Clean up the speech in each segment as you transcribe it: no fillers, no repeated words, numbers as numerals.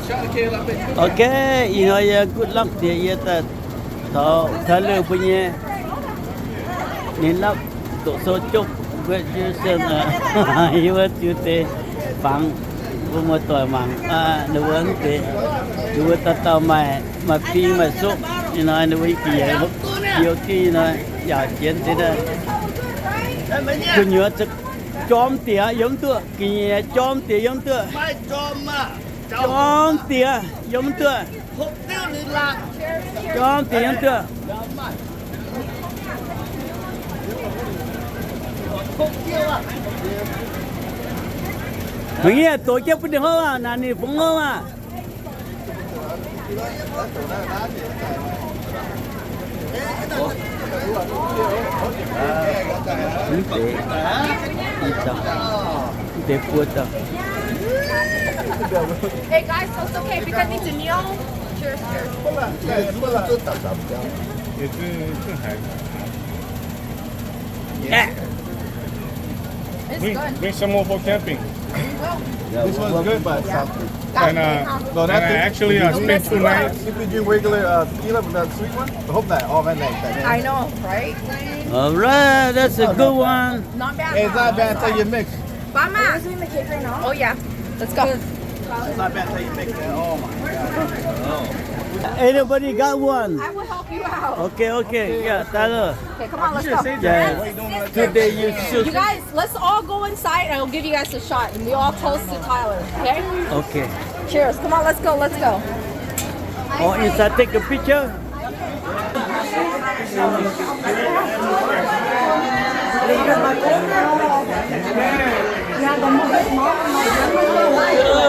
Okay, you know, yeah, good luck dia ya ta. Tau kalau punya nilap tok socok graduation iwa tute bang pemotor mang nuang te dua tata mai mà pi mà số you know and we kia nhiều khi nó giả chiến thế đó cứ nhớ chắc chom tía giống tựa kia chom tía giống tựa chom tía giống tựa chom tía giống tựa mình nghe tổ chức được không à nãy phụng không à để puột à Hey guys, so it's okay because need to kneel. Cheers, yeah. It's good. Bring some more for camping. This one's good, but And actually, I spent 2 nights. if you drink regular tequila with that sweet one, I hope that all that like I know, right? All right, that's a good one. Not bad. It's not bad until you mix. Mama. Are you doing the cake right now? Oh yeah. Let's go. It's not bad until you mix that. Oh my god. Anybody got one? I will help you out. Okay, yeah, Tyler. Okay, come on, let's go. Yeah, today you should. You guys, let's all go inside and I'll give you guys a shot and we all toast to Tyler, okay? Okay. Cheers. Come on, let's go, let's go. Oh, inside take a picture.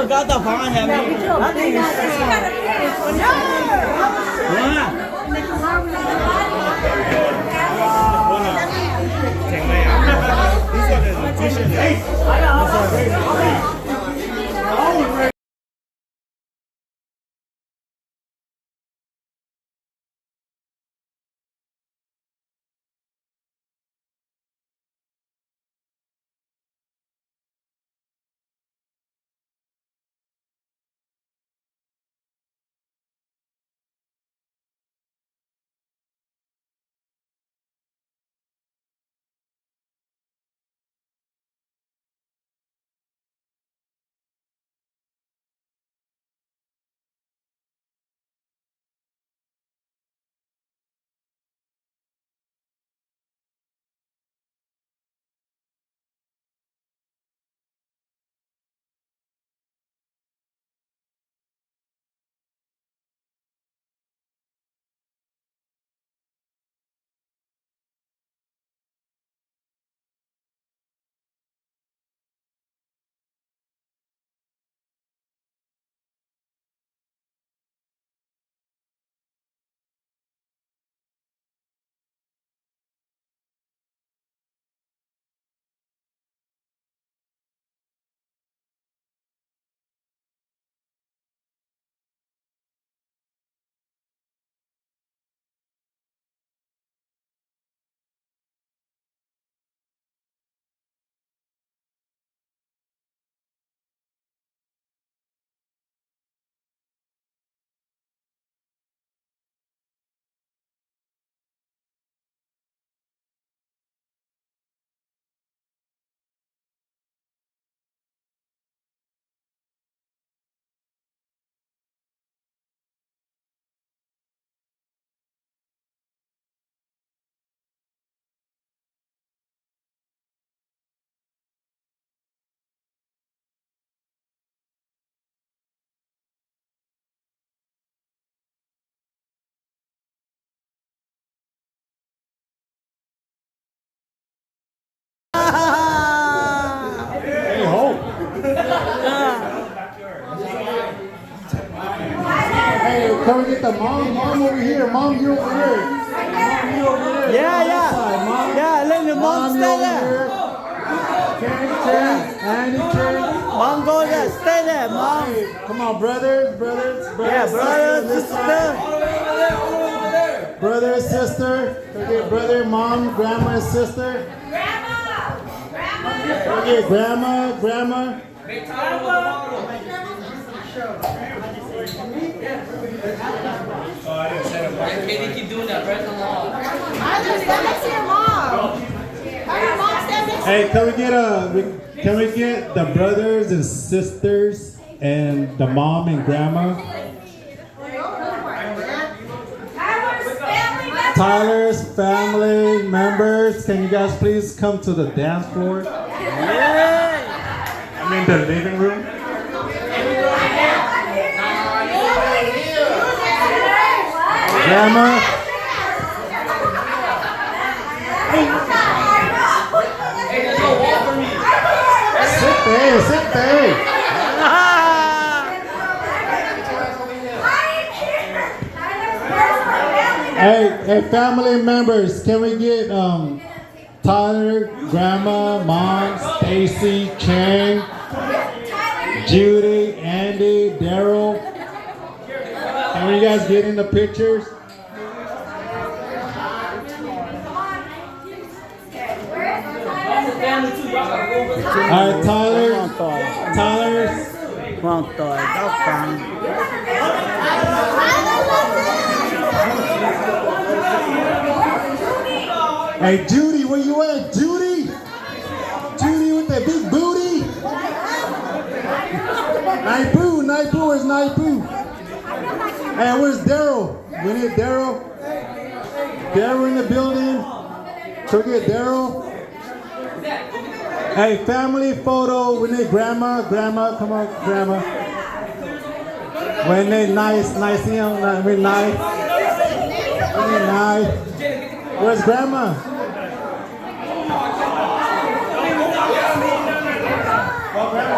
Có tờ phóng anh em. Hey, come and get the mom. Mom over here. Mom, you over here. Mom, you over there. Yeah, let the mom stay there. Andy, Mom go there, stay there, mom. Hey, come on, brothers. Yeah, brother, sister. Brother and sister. Okay, brother, mom, grandma, and sister. Okay, grandma. Katie keep doing that, right? Stand next to your mom. Have your mom stand next to Hey, can we get the brothers and sisters and the mom and grandma? Tyler's family members, can you guys please come to the dance floor? I mean the living room. Grandma. Sit there. Hey, family members, can we get Tyler, Grandma, Mom, Stacy, Chang, Judy, Andy, Daryl? Can you guys get in the pictures? Alright, Tyler. Con tỏi đó phẳng. Hey, Judy, where you at? Judy? Judy with that big booty? Naipu, where's Naipu? Hey, where's Daryl? We need Daryl. Daryl in the building. Can we get Daryl? Hey, family photo. We need Grandma. Grandma, come on, Grandma. We need nice, young. We need nice. Where's Grandma?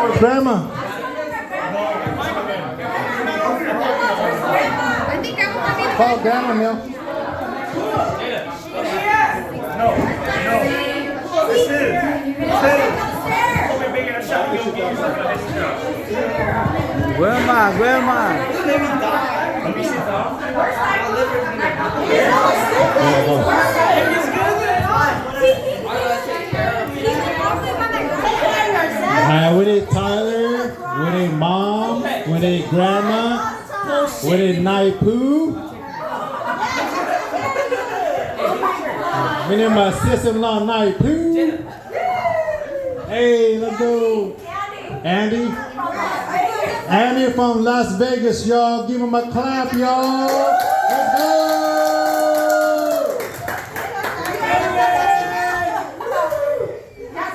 Where's Grandma? Call Grandma, Neil. Grandma. We need Tyler, we need Mom, we need Grandma, we need Naipu. We need my sister-in-law Naipu. Hey, let's go. Andy from Las Vegas, y'all. Give him a clap, y'all. Let's go.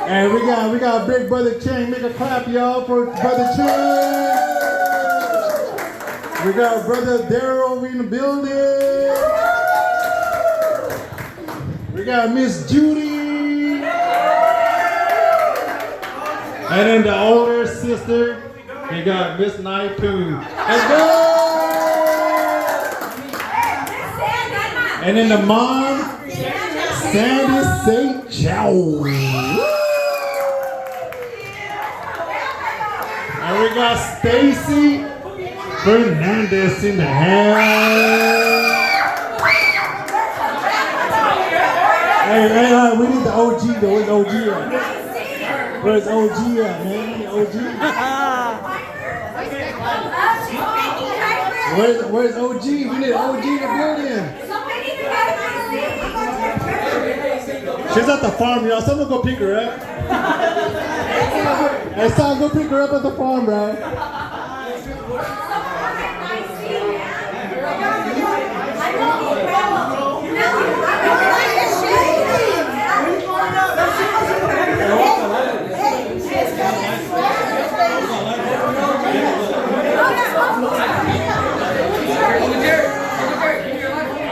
And we got Big Brother Chang. Make a clap, y'all, for Brother Chang. We got Brother Daryl in the building. We got Miss Judy. And then the older sister, we got Miss Naipu. Let's go! And then the mom, Sandy St. Chow. And we got Stacy Fernandez in the house. Hey, we need the OG though. Where's OG at? Where's OG at, man? OG? Where's OG? We need OG in the building. She's at the farm, y'all. Someone go pick her up. Hey, son, go pick her up at the farm, bro.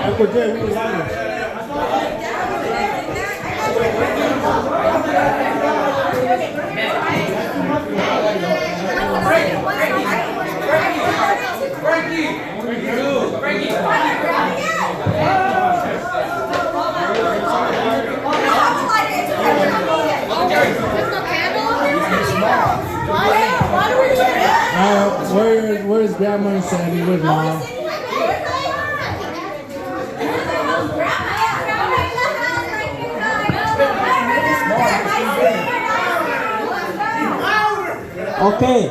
Uncle Jay, we need lighter. Where's Grandma and Sandy? Where's Mom? Okay.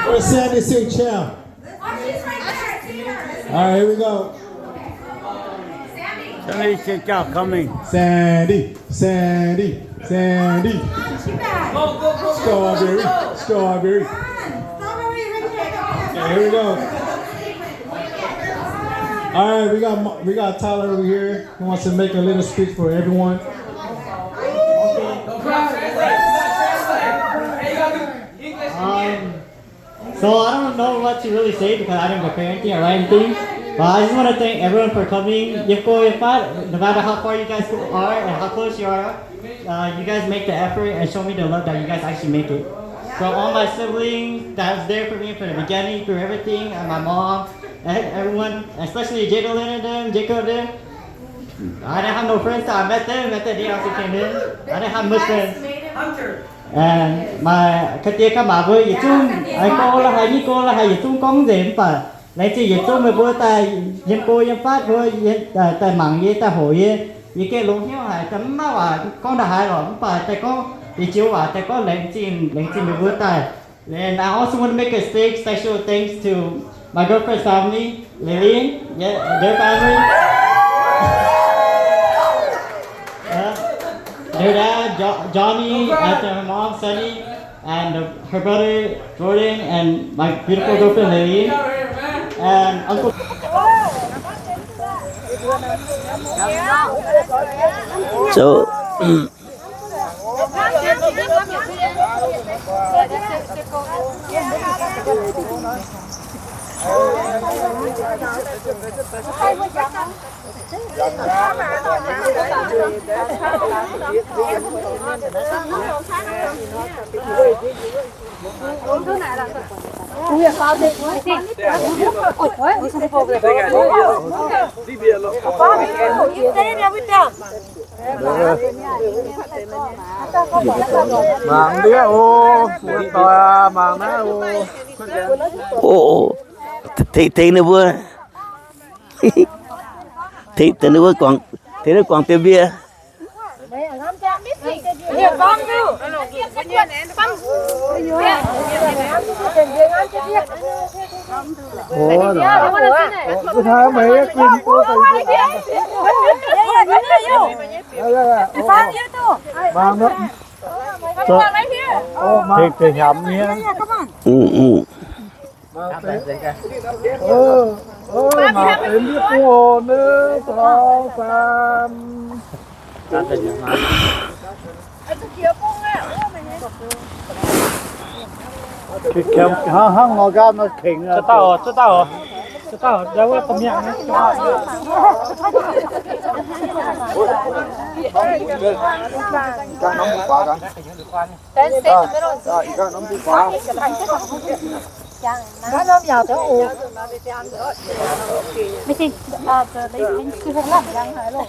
Where's Sandy say ciao? All right, here we go. Somebody say ciao coming. Sandy, Sandy, Sandy. Strawberry, strawberry. Okay, here we go. All right, we got Tyler over here. He wants to make a little speech for everyone. So I don't know what to really say because I didn't prepare anything or write anything. But I just want to thank everyone for coming. No matter how far you guys are and how close you are, you guys make the effort and show me the love that you guys actually make it. From all my siblings that was there for me from the beginning through everything, and my mom, and everyone, especially Jacob and them, Jacob there. I didn't have no friends, so I met them the day after came in. I didn't have much friends. And my cái tia các bà với gì chung ai cô là hay như cô là hay gì chung con gì mà lấy chỉ gì chung mà bữa tay dân cô dân phát với tay mặn với tay hội với cái lông hiếu hay tấm má và con đã hay rồi mà tay con thì chiếu và tay có lấy chỉ mà bữa tay. And I also want to make a special thanks to my girlfriend's family, Lillian, their family. Their dad, Johnny, and her mom, Sunny, and her brother, Jordan, and my beautiful girlfriend, Lillian, and Uncle. So, Màng đĩa ô, tòa màng ná ô. thì nó vừa thì nó vừa còn tiêu bia. Ủa rồi. Cứ thấy mấy kim cô màng đó. Thì nhầm nha. Mà em biết cô nữa có sao. Cái kéo hăng ngồi ra nó khỉnh là cho tao đâu có tâm nhạc nữa. Nóng một quả cả. Nóng một quả. Nó vào chỗ ủ. Mấy chị, đấy cứ không làm răng hả luôn.